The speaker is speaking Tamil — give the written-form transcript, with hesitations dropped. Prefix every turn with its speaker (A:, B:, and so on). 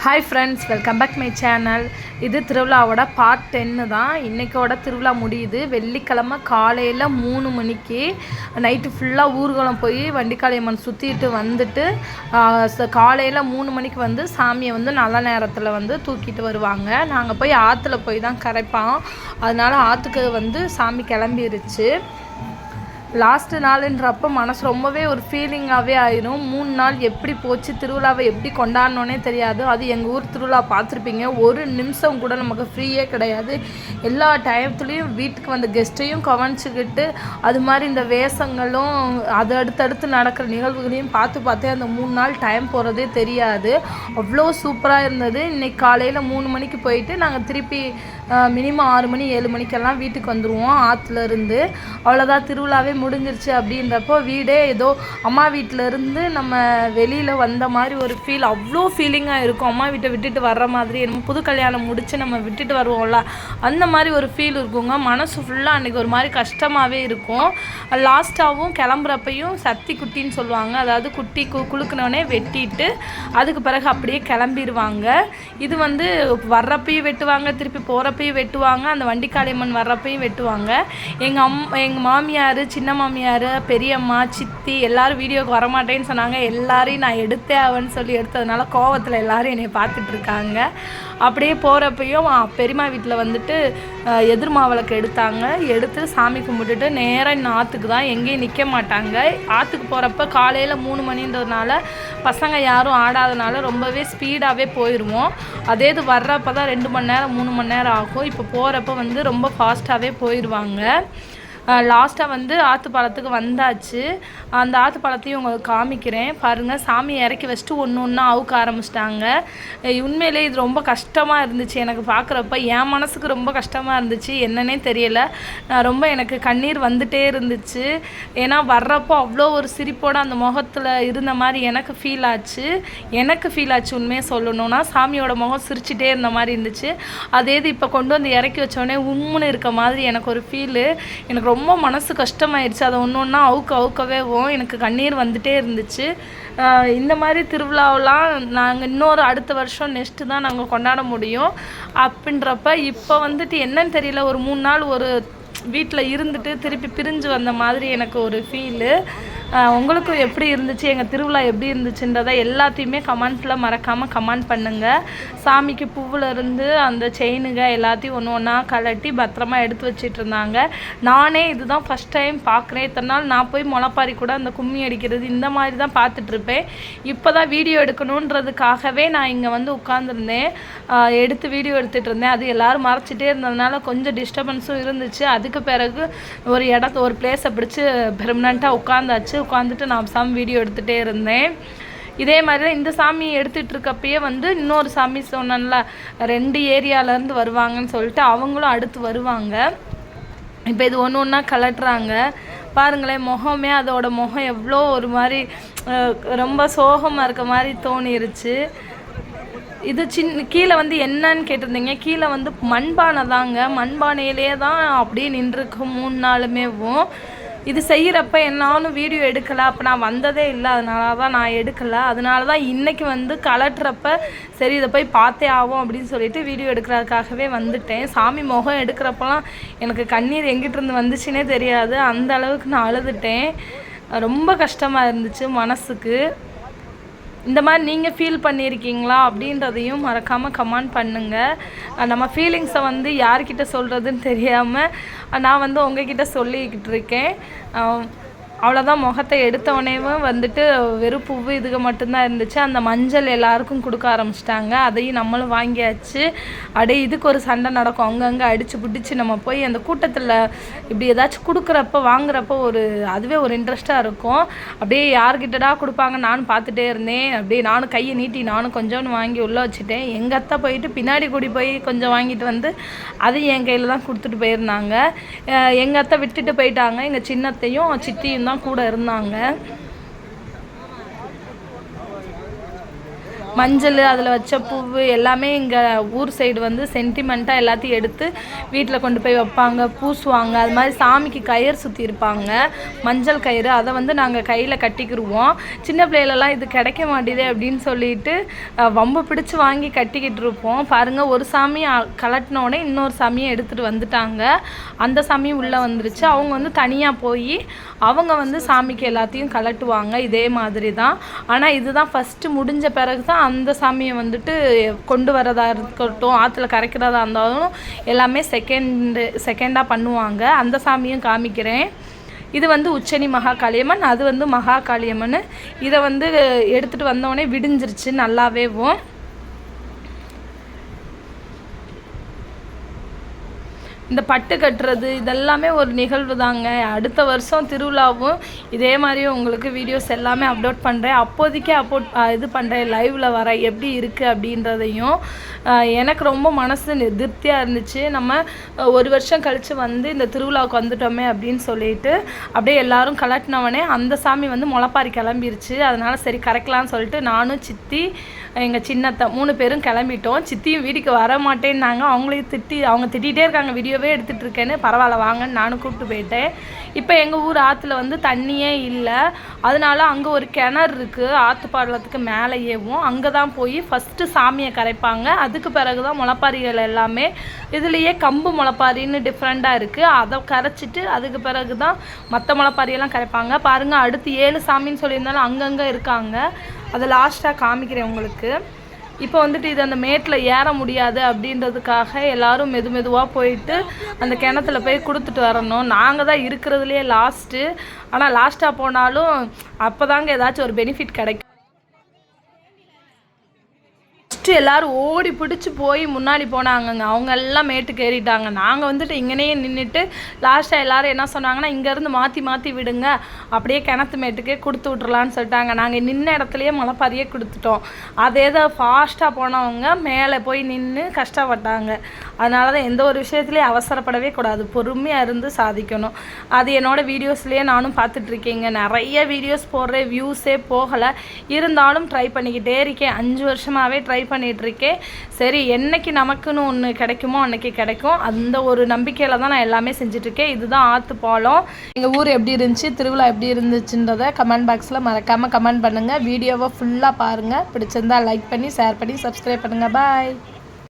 A: Hi friends, welcome back my channel. இது திருவிழாவோட பார்ட் 10 தான். இன்றைக்கோட திருவிழா முடியுது. வெள்ளிக்கிழமை காலையில் 3 மணிக்கு நைட்டு ஃபுல்லாக ஊர்வலம் போய் வண்டிக்காளியம்மன் சுற்றிட்டு வந்துட்டு காலையில் 3 மணிக்கு வந்து சாமியை வந்து நல்ல நேரத்தில் வந்து தூக்கிட்டு வருவாங்க. நாங்கள் போய் ஆற்றுல போய் தான் கரைப்போம். அதனால் ஆற்றுக்கு வந்து சாமி கிளம்பிருச்சு. லாஸ்ட்டு நாளுன்றப்போ மனசு ரொம்பவே ஒரு ஃபீலிங்காகவே ஆயிரும். 3 நாள் எப்படி போச்சு, திருவிழாவை எப்படி கொண்டாடணுன்னே தெரியாது. அது எங்கள் ஊர் திருவிழா பார்த்துருப்பீங்க. ஒரு நிமிஷம் கூட நமக்கு ஃப்ரீயே கிடையாது. எல்லா டயத்துலேயும் வீட்டுக்கு வந்த கெஸ்ட்டையும் கவனிச்சுக்கிட்டு அது மாதிரி இந்த வேஷங்களும் அது அடுத்தடுத்து நடக்கிற நிகழ்வுகளையும் பார்த்தே அந்த 3 நாள் டைம் போகிறதே தெரியாது. அவ்வளோ சூப்பராக இருந்தது. இன்றைக்கி காலையில் 3 மணிக்கு போயிட்டு நாங்கள் திருப்பி மினிமம் 6 மணி 7 மணிக்கெல்லாம் வீட்டுக்கு வந்துடுவோம் ஆற்றுலேருந்து. அவ்வளோதான், திருவிழாவே முடிஞ்சிருச்சு. அப்படின்றப்போ வீடே ஏதோ அம்மா வீட்டிலேருந்து நம்ம வெளியில் வந்த மாதிரி ஒரு ஃபீல், அவ்வளோ ஃபீலிங்காக இருக்கும். அம்மா வீட்டை விட்டுட்டு வர்ற மாதிரி, நம்ம புது கல்யாணம் முடித்து நம்ம விட்டுட்டு வருவோம்ல, அந்த மாதிரி ஒரு ஃபீல் இருக்குங்க. மனசு ஃபுல்லாக அன்றைக்கி ஒரு மாதிரி கஷ்டமாகவே இருக்கும். லாஸ்ட்டாகவும் கிளம்புறப்பையும் சத்தி குட்டின்னு சொல்லுவாங்க. அதாவது குட்டி குலுக்குனோடனே வெட்டிட்டு அதுக்கு பிறகு அப்படியே கிளம்பிடுவாங்க. இது வந்து வர்றப்பையும் வெட்டுவாங்க, திருப்பி போகிறப்பையும் வெட்டுவாங்க, அந்த வண்டிக்காளியம்மன் வர்றப்பையும் வெட்டுவாங்க. எங்கள் மாமியார், சின்ன மாமியார், பெரியம்மா, சித்தி எல்லோரும் வீடியோவுக்கு வரமாட்டேன்னு சொன்னாங்க. எல்லாரையும் நான் எடுத்தே ஆவேன்னு சொல்லி எடுத்ததுனால கோவத்தில் எல்லோரும் என்னை பார்த்துட்ருக்காங்க. அப்படியே போகிறப்பையும் பெரியம்மா வீட்டில் வந்துட்டு எதிர்மாவிளக்கு எடுத்து சாமி கும்பிட்டுட்டு நேராக இன்னும் ஆற்றுக்கு தான், எங்கேயும் நிற்க மாட்டாங்க. ஆற்றுக்கு போகிறப்ப காலையில் 3 மணின்றதுனால பசங்க யாரும் ஆடாதனால ரொம்பவே ஸ்பீடாகவே போயிடுவோம். அதே இது வர்றப்போ தான் 2 மணி நேரம் 3 மணி நேரம் ஆகும். இப்போ போகிறப்ப வந்து ரொம்ப ஃபாஸ்ட்டாகவே போயிடுவாங்க. லாஸ்ட்டாக வந்து ஆற்றுப்பாலத்துக்கு வந்தாச்சு. அந்த ஆற்றுப்பாலத்தையும் உங்களுக்கு காமிக்கிறேன் பாருங்கள். சாமியை இறக்கி வச்சுட்டு ஒன்று ஒன்றா அவுக்க ஆரம்பிச்சிட்டாங்க. உண்மையிலே இது ரொம்ப கஷ்டமாக இருந்துச்சு எனக்கு பார்க்குறப்ப. என் மனசுக்கு ரொம்ப கஷ்டமாக இருந்துச்சு, என்னன்னே தெரியலை. எனக்கு கண்ணீர் வந்துட்டே இருந்துச்சு. ஏன்னா வர்றப்போ அவ்வளோ ஒரு சிரிப்போடு அந்த முகத்தில் இருந்த மாதிரி எனக்கு ஃபீல் ஆச்சு. உண்மையை சொல்லணும்னா சாமியோட முகம் சிரிச்சிட்டே இருந்த மாதிரி இருந்துச்சு. அதே இது இப்போ கொண்டு வந்து இறக்கி வச்சோடனே உம்முன்னு இருக்க மாதிரி எனக்கு ஒரு ஃபீலு. எனக்கு ரொம்ப மனசு கஷ்டமாயிடுச்சு. அதை ஒன்று ஒன்றா அவுக்கவே எனக்கு கண்ணீர் வந்துட்டே இருந்துச்சு. இந்த மாதிரி திருவிழாவெலாம் நாங்கள் இன்னொரு அடுத்த வருஷம் நெக்ஸ்ட்டு தான் நாங்கள் கொண்டாட முடியும். அப்படின்றப்ப இப்போ வந்துட்டு என்னன்னு தெரியல, ஒரு 3 நாள் ஒரு வீட்டில் இருந்துட்டு திருப்பி பிரிஞ்சு வந்த மாதிரி எனக்கு ஒரு ஃபீலு. உங்களுக்கும் எப்படி இருந்துச்சு, எங்கள் திருவிழா எப்படி இருந்துச்சுன்றதை எல்லாத்தையுமே கமெண்ட்டில் மறக்காமல் கமெண்ட் பண்ணுங்கள். சாமிக்கு பூவிலேருந்து அந்த செயினுங்க எல்லாத்தையும் ஒன்று ஒன்றா கலட்டி பத்திரமா எடுத்து வச்சிட்டு இருந்தாங்க. நானே இதுதான் ஃபஸ்ட் டைம் பார்க்குறேன். இத்தனை நாள் நான் போய் முளைப்பாரி கூட அந்த கும்மி அடிக்கிறது இந்த மாதிரி தான் பார்த்துட்ருப்பேன். இப்போ தான் வீடியோ எடுக்கணுன்றதுக்காகவே நான் இங்கே வந்து உட்காந்துருந்தேன், வீடியோ எடுத்துகிட்டு இருந்தேன். அது எல்லோரும் மறைச்சிட்டே இருந்ததுனால கொஞ்சம் டிஸ்டர்பன்ஸும் இருந்துச்சு. அதுக்கு பிறகு ஒரு பிளேஸை பிடிச்சி பெர்மனண்ட்டாக உட்காந்துட்டு நான் சாமி வீடியோ எடுத்துகிட்டே இருந்தேன். இதே மாதிரி தான் இந்த சாமி எடுத்துகிட்டு இருக்கப்பயே வந்து இன்னொரு சாமி சொன்னேன்ல 2 ஏரியாவிலேருந்து வருவாங்கன்னு சொல்லிட்டு அவங்களும் அடுத்து வருவாங்க. இப்போ இது ஒன்று ஒன்றா கலட்டுறாங்க பாருங்களேன். முகமே அதோட முகம் எவ்வளோ ஒரு மாதிரி ரொம்ப சோகமாக இருக்க மாதிரி தோணிருச்சு. இது கீழே வந்து என்னன்னு கேட்டிருந்தீங்க. கீழே வந்து மண்பானை தாங்க. மண்பானையிலே தான் அப்படியே நின்றுருக்கு 3 நாளுமேவும். இது செய்கிறப்ப என்னாலும் வீடியோ எடுக்கலை. அப்போ நான் வந்ததே இல்லை, அதனால தான் நான் எடுக்கலை. அதனால தான் இன்றைக்கி வந்து கலட்டுறப்ப சரி இதை போய் பார்த்தே ஆகும் அப்படின்னு சொல்லிட்டு வீடியோ எடுக்கிறதுக்காகவே வந்துட்டேன். சாமி முகம் எடுக்கிறப்பெல்லாம் எனக்கு கண்ணீர் எங்கிட்டிருந்து வந்துச்சுன்னே தெரியாது. அந்த அளவுக்கு நான் அழுதுட்டேன். ரொம்ப கஷ்டமாக இருந்துச்சு மனசுக்கு. இந்த மாதிரி நீங்கள் ஃபீல் பண்ணியிருக்கீங்களா அப்படின்றதையும் மறக்காமல் கமெண்ட் பண்ணுங்கள். நம்ம ஃபீலிங்ஸை வந்து யார்கிட்ட சொல்கிறதுன்னு தெரியாமல் நான் வந்து உங்ககிட்ட சொல்லிக்கிட்டு இருக்கேன். அவ்வளோதான். முகத்தை எடுத்தவொடனேவும் வந்துட்டு வெறும் பூவு இதுக்கு மட்டும்தான் இருந்துச்சு. அந்த மஞ்சள் எல்லாருக்கும் கொடுக்க ஆரம்பிச்சிட்டாங்க. அதையும் நம்மளும் வாங்கியாச்சு. அப்படியே இதுக்கு ஒரு சண்டை நடக்கும், அங்கங்கே அடித்து பிடிச்சி நம்ம போய் அந்த கூட்டத்தில் இப்படி ஏதாச்சும் கொடுக்குறப்ப வாங்குறப்போ அதுவே ஒரு இன்ட்ரெஸ்ட்டாக இருக்கும். அப்படியே யார்கிட்டடா கொடுப்பாங்க நானும் பார்த்துட்டே இருந்தேன். அப்படியே நானும் கையை நீட்டி நானும் கொஞ்சோன்னு வாங்கி உள்ளே வச்சுட்டேன். எங்கள் அத்தை போயிட்டு பின்னாடி கூடி போய் கொஞ்சம் வாங்கிட்டு வந்து அதையும் என் கையில் தான் கொடுத்துட்டு போயிருந்தாங்க. எங்கள் அத்தை விட்டுட்டு போயிட்டாங்க. எங்கள் சின்னத்தையும் சித்தியும் தான் கூட இருந்தாங்க. மஞ்சள் அதில் வச்ச பூவு எல்லாமே இங்கே ஊர் சைடு வந்து சென்டிமெண்ட்டாக எல்லாத்தையும் எடுத்து வீட்டில் கொண்டு போய் வைப்பாங்க, பூசுவாங்க. அது மாதிரி சாமிக்கு கயிறு சுற்றி இருப்பாங்க, மஞ்சள் கயிறு. அதை வந்து நாங்கள் கையில் கட்டிக்கிடுவோம். சின்ன பிள்ளைகளெல்லாம் இது கிடைக்க மாட்டேதே அப்படின்னு சொல்லிட்டு வம்பு பிடிச்சி வாங்கி கட்டிக்கிட்டு இருப்போம். பாருங்கள், ஒரு சாமியை கலட்டினோடனே இன்னொரு சாமியை எடுத்துகிட்டு வந்துட்டாங்க. அந்த சாமி உள்ளே வந்துருச்சு. அவங்க வந்து தனியாக போய் அவங்க வந்து சாமிக்கு எல்லாத்தையும் கலட்டுவாங்க. இதே மாதிரி தான். ஆனால் இதுதான் ஃபஸ்ட்டு முடிஞ்ச பிறகு தான் அந்த சாமியை வந்துட்டு கொண்டு வரதா இருக்கட்டும், ஆற்றுல கரைக்கிறதா இருந்தாலும் எல்லாமே செகண்டாக பண்ணுவாங்க. அந்த சாமியும் காமிக்கிறேன். இது வந்து உச்சனி மகாகாளியம்மன், அது வந்து மகாகாளியம்மன். இதை வந்து எடுத்துகிட்டு வந்தோடனே விடிஞ்சிருச்சு நல்லாவேவும். இந்த பட்டு கட்டுறது இதெல்லாமே ஒரு நிகழ்வு தாங்க. அடுத்த வருஷம் திருவிழாவும் இதே மாதிரி உங்களுக்கு வீடியோஸ் எல்லாமே அப்லோட் பண்ணுறேன். அப்போதைக்கே இது பண்ணுறேன், லைவில் வர எப்படி இருக்குது அப்படின்றதையும். எனக்கு ரொம்ப மனசு திருப்தியாக இருந்துச்சு. நம்ம ஒரு வருஷம் கழித்து வந்து இந்த திருவிழாவுக்கு வந்துட்டோமே அப்படின்னு சொல்லிட்டு அப்படியே எல்லோரும் கலட்டினவனே அந்த சாமி வந்து முளைப்பாரி கிளம்பிருச்சு. அதனால் சரி கரைக்கலான்னு சொல்லிட்டு நானும் சித்தி எங்கள் சின்னத்தை 3 பேரும் கிளம்பிட்டோம். சித்தியும் வீட்டுக்கு வர மாட்டேன்னாங்க. அவங்களையும் அவங்க திட்டிகிட்டே இருக்காங்க, வீடியோவே எடுத்துகிட்டு இருக்கேன்னு. பரவாயில்ல வாங்கன்னு நானும் கூப்பிட்டு போயிட்டேன். இப்போ எங்கள் ஊர் ஆற்றுல வந்து தண்ணியே இல்லை. அதனால அங்கே ஒரு கிணறு இருக்குது, ஆற்று பாலத்துக்கு மேலேயேவும். அங்கே தான் போய் ஃபஸ்ட்டு சாமியை கரைப்பாங்க. அதுக்கு பிறகு தான் முளைப்பாரிகள் எல்லாமே. இதுலேயே கம்பு முளைப்பாரின்னு டிஃப்ரெண்ட்டாக இருக்குது. அதை கரைச்சிட்டு அதுக்கு பிறகு தான் மற்ற முளைப்பாரியெல்லாம் கரைப்பாங்க. பாருங்கள், அடுத்து 7 சாமின்னு சொல்லியிருந்தாலும் அங்கங்கே இருக்காங்க. அதை லாஸ்ட்டாக காமிக்கிறேன் உங்களுக்கு. இப்போ வந்துட்டு இது அந்த மேட்டில் ஏற முடியாது அப்படின்றதுக்காக எல்லோரும் மெதுவாக போயிட்டு அந்த கிணத்துல போய் கொடுத்துட்டு வரணும். நாங்கள் தான் இருக்கிறதுலையே லாஸ்ட்டு. ஆனால் லாஸ்ட்டாக போனாலும் அப்போ தாங்க ஏதாச்சும் ஒரு பெனிஃபிட் கிடைக்கும். எல்லாரும் ஓடி பிடிச்சி போய் முன்னாடி போனாங்கங்க. அவங்க எல்லாம் மேட்டுக்கு ஏறிட்டாங்க. நாங்கள் வந்துட்டு இங்கேயே நின்றுட்டு லாஸ்ட்டாக எல்லோரும் என்ன சொன்னாங்கன்னா, இங்கேருந்து மாற்றி விடுங்க, அப்படியே கிணத்து மேட்டுக்கே கொடுத்து விட்றலான்னு சொல்லிட்டாங்க. நாங்கள் நின்ன இடத்துலையே முளைப்பாரியே கொடுத்துட்டோம். அதே தான் ஃபாஸ்ட்டாக போனவங்க மேலே போய் நின்று கஷ்டப்பட்டாங்க. அதனால தான் எந்த ஒரு விஷயத்துலேயும் அவசரப்படவே கூடாது, பொறுமையாக இருந்து சாதிக்கணும். அது என்னோடய வீடியோஸ்லேயே நானும் பார்த்துட்ருக்கேங்க. நிறைய வீடியோஸ் போடுறேன், வியூஸே போகலை. இருந்தாலும் ட்ரை பண்ணிக்கிட்டே இருக்கேன். 5 வருஷமாகவே ட்ரை பண்ணிகிட்ருக்கேன். சரி, என்னைக்கு நமக்குன்னு ஒன்று கிடைக்குமோ அன்றைக்கி கிடைக்கும். அந்த ஒரு நம்பிக்கையில் தான் நான் எல்லாமே செஞ்சிட்ருக்கேன். இதுதான் ஆற்று பாலம். எங்கள் ஊர் எப்படி இருந்துச்சு, திருவிழா எப்படி இருந்துச்சுன்றதை கமெண்ட் பாக்ஸில் மறக்காமல் கமெண்ட் பண்ணுங்கள். வீடியோவை ஃபுல்லாக பாருங்கள். பிடிச்சிருந்தால் லைக் பண்ணி ஷேர் பண்ணி சப்ஸ்கிரைப் பண்ணுங்கள். பாய்.